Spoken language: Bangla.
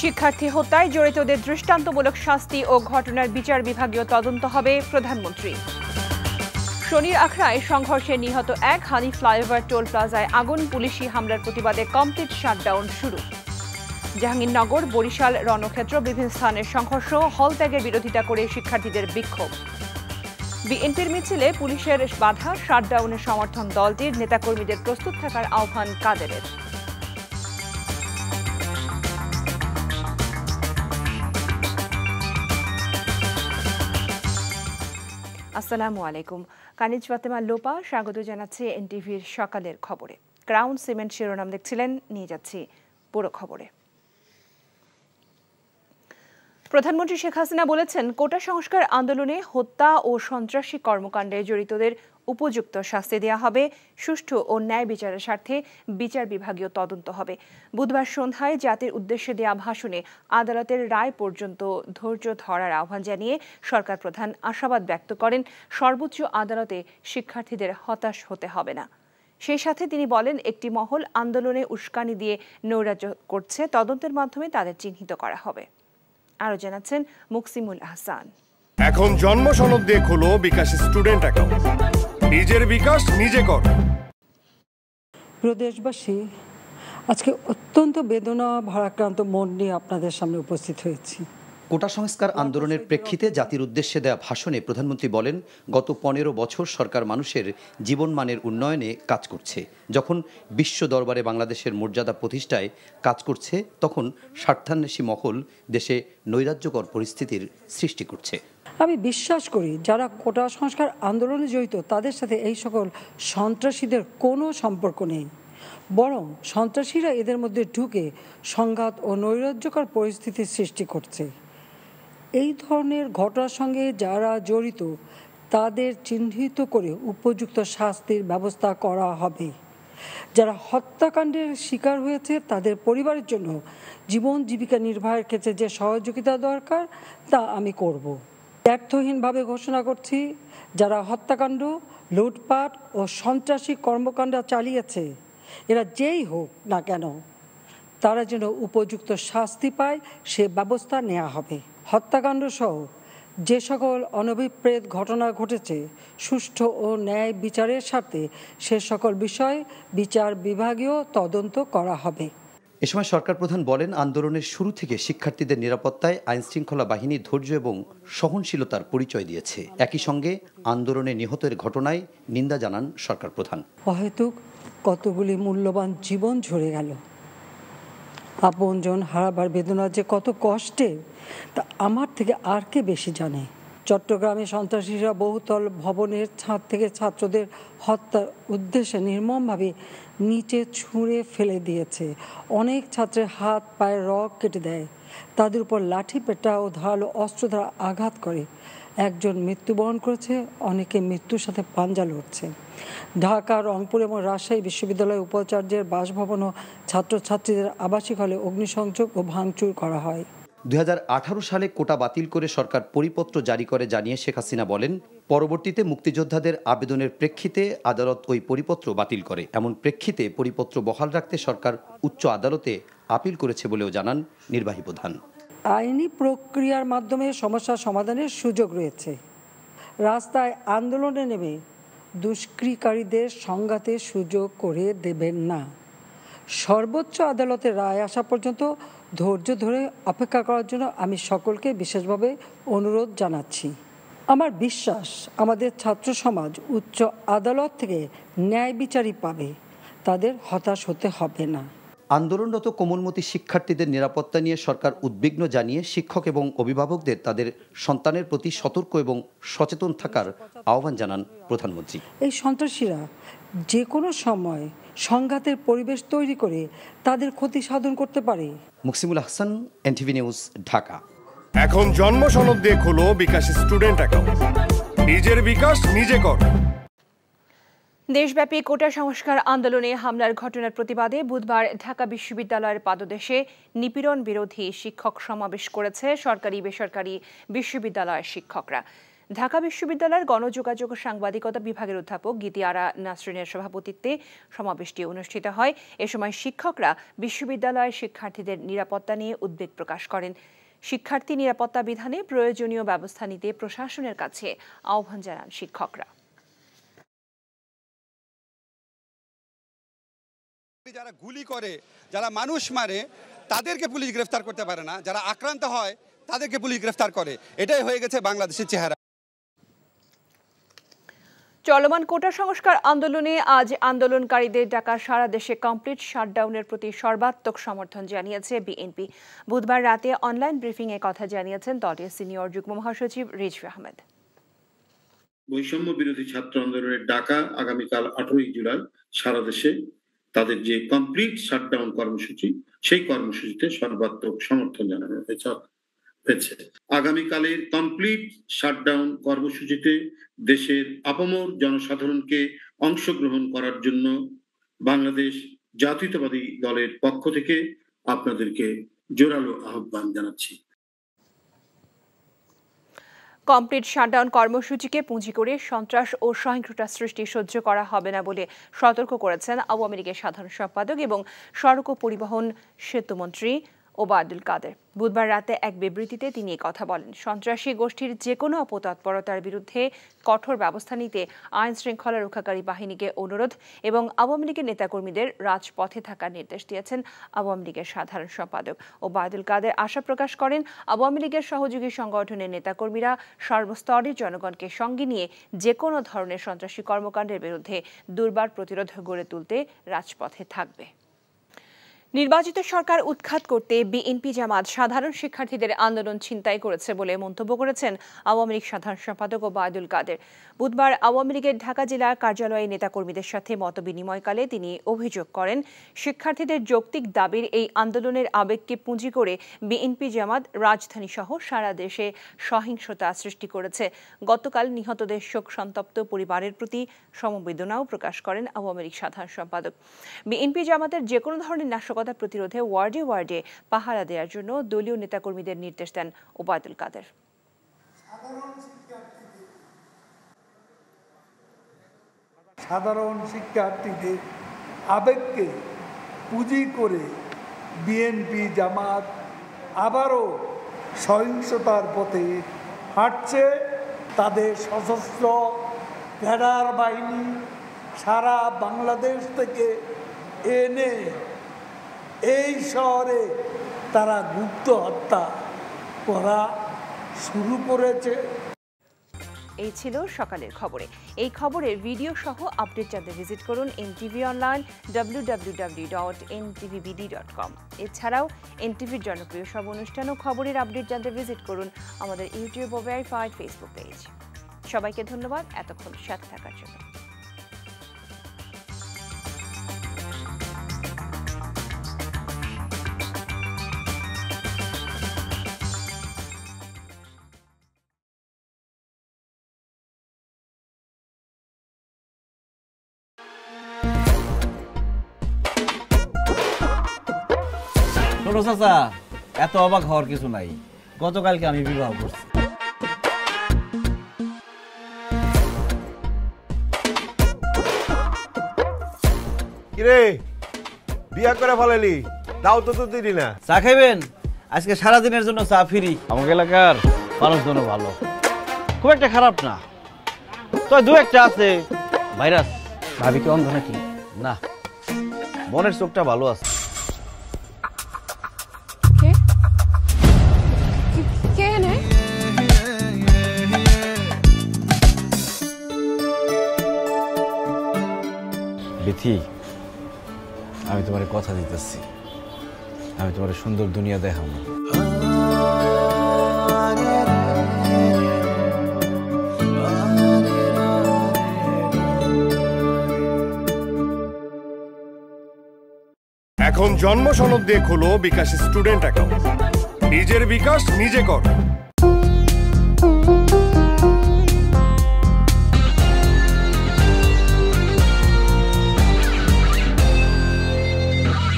শিক্ষার্থী হত্যায় জড়িতদের দৃষ্টান্তমূলক শাস্তি ও ঘটনার বিচার বিভাগীয় তদন্ত হবে প্রধানমন্ত্রী। শনির আখড়ায় সংঘর্ষে নিহত এক, হানি ফ্লাইওভার টোল প্লাজায় আগুন, পুলিশি হামলার প্রতিবাদে কমপ্লিট শাটডাউন শুরু। জাহাঙ্গীরনগর, বরিশাল, রণক্ষেত্র বিভিন্ন স্থানের সংঘর্ষ, হল ত্যাগের বিরোধিতা করে শিক্ষার্থীদের বিক্ষোভ। বিএনপির মিছিলে পুলিশের বাধা, শাটডাউনের সমর্থন দলটির, নেতাকর্মীদের প্রস্তুত থাকার আহ্বান কাদেরের। আসসালামু আলাইকুম। কানিজ ফাতেমা লোপা স্বাগত জানাচ্ছে এনটিভির সকালের খবরে। ক্রাউন সিমেন্ট শিরোনাম দেখছিলেন, নিয়ে যাচ্ছি পুরো খবরে। প্রধানমন্ত্রী শেখ হাসিনা বলেছেন, কোটা সংস্কার আন্দোলনে হত্যা ও সন্ত্রাসী কর্মকাণ্ডে জড়িতদের উপযুক্ত শাস্তি দেওয়া হবে, সুষ্ঠু ও ন্যায় বিচারের স্বার্থে বিচার বিভাগীয় তদন্ত হবে। বুধবার সন্ধ্যায় জাতির উদ্দেশ্যে দেয়া ভাষণে আদালতের রায় পর্যন্ত ধৈর্য ধরার আহ্বান জানিয়ে সরকার প্রধান আশাবাদ ব্যক্ত করেন, সর্বোচ্চ আদালতে শিক্ষার্থীদের হতাশ হতে হবে না। সেই সাথে তিনি বলেন, একটি মহল আন্দোলনে উস্কানি দিয়ে নৈরাজ্য করছে, তদন্তের মাধ্যমে তাদের চিহ্নিত করা হবে। আরো জানাচ্ছেন মুকসিমুল আহসান। এখন জন্ম সনদ দিয়ে খোলো বিকাশ স্টুডেন্ট অ্যাকাউন্ট, নিজের বিকাশ নিজে কর। প্রিয় দেশবাসী, আজকে অত্যন্ত বেদনা ভারাক্রান্ত মন নিয়ে আপনাদের সামনে উপস্থিত হয়েছি। কোটা সংস্কার আন্দোলনের প্রেক্ষিতে জাতির উদ্দেশ্যে দেয়া ভাষণে প্রধানমন্ত্রী বলেন, গত 15 বছর সরকার মানুষের জীবনমানের উন্নয়নে কাজ করছে। যখন বিশ্ব দরবারে বাংলাদেশের মর্যাদা প্রতিষ্ঠায় কাজ করছে, তখন স্বার্থান্বেষী মহল দেশে নৈরাজ্যকর পরিস্থিতির সৃষ্টি করছে। আমি বিশ্বাস করি, যারা কোটা সংস্কার আন্দোলনে জড়িত তাদের সাথে এই সকল সন্ত্রাসীদের কোনো সম্পর্ক নেই, বরং সন্ত্রাসীরা এদের মধ্যে ঢুকে সংঘাত ও নৈরাজ্যকর পরিস্থিতির সৃষ্টি করছে। এই ধরনের ঘটনার সঙ্গে যারা জড়িত তাদের চিহ্নিত করে উপযুক্ত শাস্তির ব্যবস্থা করা হবে। যারা হত্যাকাণ্ডের শিকার হয়েছে তাদের পরিবারের জন্য জীবন জীবিকা নির্বাহের ক্ষেত্রে যে সহযোগিতা দরকার তা আমি করব। ব্যর্থহীনভাবে ঘোষণা করছি, যারা হত্যাকাণ্ড, লুটপাট ও সন্ত্রাসী কর্মকাণ্ড চালিয়েছে, এরা যেই হোক না কেন, তারা যেন উপযুক্ত শাস্তি পায় সে ব্যবস্থা নেওয়া হবে। হত্যাকাণ্ড সহ যে সকল অনভিপ্রেত ঘটনা ঘটেছে, সুষ্ঠু ও ন্যায় বিচারের স্বার্থে সে সকল বিষয়ে বিচার বিভাগীয় তদন্ত করা হবে। এ সময় সরকার প্রধান বলেন, আন্দোলনের শুরু থেকে শিক্ষার্থীদের নিরাপত্তায় আইনশৃঙ্খলা বাহিনী ধৈর্য এবং সহনশীলতার পরিচয় দিয়েছে। একই সঙ্গে আন্দোলনে নিহতের ঘটনায় নিন্দা জানান সরকার প্রধান। অহেতুক কতগুলি মূল্যবান জীবন ঝরে গেল, আপনজন হারাবার বেদনা যে কত কষ্টে তা আমার থেকে আর কে বেশি জানে। চট্টগ্রামে সন্ত্রাসীরা বহুতল ভবনের ছাদ থেকে ছাত্রদের হত্যার উদ্দেশ্যে নির্মমভাবে নিচে ছুঁড়ে ফেলে দিয়েছে। অনেক ছাত্রের হাত পায়ের রগ কেটে দেয়, তাদের উপর লাঠি পেটা ও ধারালো অস্ত্র দ্বারা আঘাত করে। একজন মৃত্যুবরণ করেছে, অনেকে মৃত্যুর সাথে পাঞ্জা লড়ছে। ঢাকা, রংপুর এবং রাজশাহী বিশ্ববিদ্যালয়ের উপাচার্যের বাসভবন ও ছাত্রছাত্রীদের আবাসিক হলে অগ্নিসংযোগ ও ভাঙচুর করা হয়। 2018 সালে কোটা বাতিল করে সরকার পরিপত্র জারি করে জানিয়ে শেখ হাসিনা বলেন, পরবর্তীতে মুক্তিযোদ্ধাদের আবেদনের প্রেক্ষিতে আদালত ওই পরিপত্র বাতিল করে। এমন প্রেক্ষিতে পরিপত্র বহাল রাখতে সরকার উচ্চ আদালতে আপিল করেছে বলেও জানান নির্বাহী প্রধান। আইনি প্রক্রিয়ার মাধ্যমে সমস্যা সমাধানের সুযোগ রয়েছে। রাস্তায় আন্দোলনে নেমে দুষ্কৃতিকারীদের সংঘাতের সুযোগ করে দেবেন না। সর্বোচ্চ আদালতের রায় আসা পর্যন্ত ধৈর্য ধরে অপেক্ষা করার জন্য আমি সকলকে বিশেষভাবে অনুরোধ জানাচ্ছি। আমার বিশ্বাস, আমাদের ছাত্র সমাজ উচ্চ আদালত থেকে ন্যায় বিচারই পাবে, তাদের হতাশ হতে হবে না। আন্দোলনরত কোমলমতি শিক্ষার্থীদের নিরাপত্তা নিয়ে সরকার উদ্বিগ্ন জানিয়ে শিক্ষক এবং অভিভাবকদের তাদের সন্তানের প্রতি সতর্ক এবং সচেতন থাকার আহ্বান জানান প্রধানমন্ত্রী। এই সন্ত্রাসীরা যে কোনো সময় সংঘাতের পরিবেশ তৈরি করে তাদের ক্ষতি সাধন করতে পারে। Muksimul Ahsan, NTV news, Dhaka. এখন জন্ম সনদ দিয়ে খোলো বিকাশ স্টুডেন্ট অ্যাকাউন্ট, নিজের বিকাশ নিজে কর। দেশব্যাপী কোটা সংস্কার আন্দোলনে হামলার ঘটনার প্রতিবাদে বুধবার ঢাকা বিশ্ববিদ্যালয়ের পাদদেশে নিপীড়ন বিরোধী শিক্ষক সমাবেশ করেছে সরকারি বেসরকারি বিশ্ববিদ্যালয়ের শিক্ষকরা। ঢাকা বিশ্ববিদ্যালয়ের গণযোগাযোগ ও সাংবাদিকতা বিভাগের অধ্যাপক গীতি আরা নাসরিনের সভাপতিত্বে সমাবেশটি অনুষ্ঠিত হয়। এ সময় শিক্ষকরা বিশ্ববিদ্যালয়ের শিক্ষার্থীদের নিরাপত্তা নিয়ে উদ্বেগ প্রকাশ করেন। শিক্ষার্থী নিরাপত্তা বিধানে প্রয়োজনীয় ব্যবস্থা নিতে প্রশাসনের কাছে আহ্বান জানান শিক্ষকরা। যারা গুলি করে, যারা মানুষ মারে, তাদেরকে পুলিশ গ্রেফতার করতে পারে না, যারা আক্রান্ত হয় তাদেরকে পুলিশ গ্রেফতার করে। এটাই হয়ে গেছে বাংলাদেশের চেহারা। চলমান কোটা সংস্কার আন্দোলনে আজ আন্দোলনকারীদের ডাকা সারা দেশে কমপ্লিট শাটডাউনের প্রতি সর্বাত্মক সমর্থন জানিয়েছে বিএনপি। বুধবার রাতে অনলাইন ব্রিফিংয়ে কথা জানিয়েছেন দলের সিনিয়র যুগ্ম মহাসচিব রিজভী আহমেদ। বৈষম্য বিরোধী ছাত্র আন্দোলনের ডাকা আগামীকাল 18 জুলাই সারা দেশে তাদের যে কমপ্লিট শাটডাউন কর্মসূচি, সেই কর্মসূচিতে সর্বাত্মক সমর্থন জানানো হয়েছে। আগামীকালের কমপ্লিট শাটডাউন কর্মসূচিতে দেশের আপামর জনসাধারণকে অংশগ্রহণ করার জন্য বাংলাদেশ জাতীয়তাবাদী দলের পক্ষ থেকে আপনাদেরকে জোরালো আহ্বান জানাচ্ছি। কমপ্লিট শাটডাউন কর্মসূচিকে পুঁজি করে সন্ত্রাস ও সহিংসতা সৃষ্টি সহ্য করা হবে না বলে সতর্ক করেছেন আওয়ামী লীগের সাধারণ সম্পাদক এবং সড়ক ও পরিবহন সেতুমন্ত্রী ওবায়দুল কাদের। বুধবার রাতে এক বিবৃতিতে তিনি কথা বলেন, সন্ত্রাসী গোষ্ঠীর যে কোনো অপতৎপরতার বিরুদ্ধে কঠোর ব্যবস্থা নিতে আইন শৃঙ্খলা রক্ষাকারী বাহিনীকে অনুরোধ এবং আওয়ামী লীগের নেতাকর্মীদের রাজপথে থাকার নির্দেশ দিয়েছেন আওয়ামী লীগের সাধারণ সম্পাদক ওবায়দুল কাদের। আশা প্রকাশ করেন, আওয়ামী লীগের সহযোগী সংগঠনের নেতাকর্মীরা সর্বস্তরের জনগণকে সঙ্গে নিয়ে যে কোনো ধরনের সন্ত্রাসী কর্মকাণ্ডের বিরুদ্ধে দুর্বার প্রতিরোধ গড়ে তুলতে রাজপথে থাকবে। নির্বাচিত সরকার উৎখাত করতে বিএনপি জামাত সাধারণ শিক্ষার্থীদের আন্দোলন ছিনতাই করেছে বলে মন্তব্য করেছেন আওয়ামী লীগ সাধারণ সম্পাদক ওবায়দুল কাদের। বুধবার আওয়ামী লীগের ঢাকা জেলা কার্যালয়ে নেতাকর্মীদের সাথে মতবিনিময়কালে তিনি অভিযোগ করেন, শিক্ষার্থীদের যৌক্তিক দাবির এই আন্দোলনের আবেগকে পুঁজি করে বিএনপি জামাত রাজধানী সহ সারা দেশে সহিংসতা সৃষ্টি করেছে। গতকাল নিহতদের শোক সন্তপ্ত পরিবারের প্রতি সমবেদনাও প্রকাশ করেন আওয়ামী লীগ সাধারণ সম্পাদক। বিএনপি জামাতের যে কোনো ধরনের নাশকতা প্রতিরোধে ওয়ার্ডে ওয়ার্ডে পাহারা দেওয়ার জন্য দলীয় নেতাকর্মীদের নির্দেশ দেন ওবায়দুল কাদের। সাধারণ শিক্ষার্থীদের আবেগকে পুঁজি করে বিএনপি জামাত আবারও সহিংসতার পথে হাঁটছে। তাদের সশস্ত্র ক্যাডার বাহিনী সারা বাংলাদেশ থেকে এনে এই শহরে তারা গুপ্ত হত্যা করা শুরু করেছে। এই ছিল সকালের খবরে। এই খবরের ভিডিও সহ আপডেট জানতে ভিজিট করুন এনটিভি অনলাইন www.ntvbd.com। এছাড়াও এনটিভির জনপ্রিয় সব অনুষ্ঠান ও খবরের আপডেট জানতে ভিজিট করুন আমাদের ইউটিউব ও ভেরিফাইড ফেসবুক পেজ। সবাইকে ধন্যবাদ এতক্ষণ সাথে থাকার জন্য। চাচা, এত অবাক হওয়ার কিছু নাই। গতকালকে আমি বিবাহ করছি। কিরে বিয়া করে ফেলালি? দাও তো দিলি না। চা খাইবেন? আজকে সারাদিনের জন্য চা ফ্রি। আমার এলাকার মানুষজন ভালো, খুব একটা খারাপ না। তো দু একটা আছে ভাইরাস। ভাবি কি অন্ধ নাকি? না, মনের চোখটা ভালো আছে। বিথি, আমি তোমার কথা দিতেছি, আমি তোমার সুন্দর দুনিয়া দেখাবো। এখন জন্ম সনদ দিয়ে খোলো বিকাশ স্টুডেন্ট অ্যাকাউন্ট। নিজের বিকাশ নিজে কর।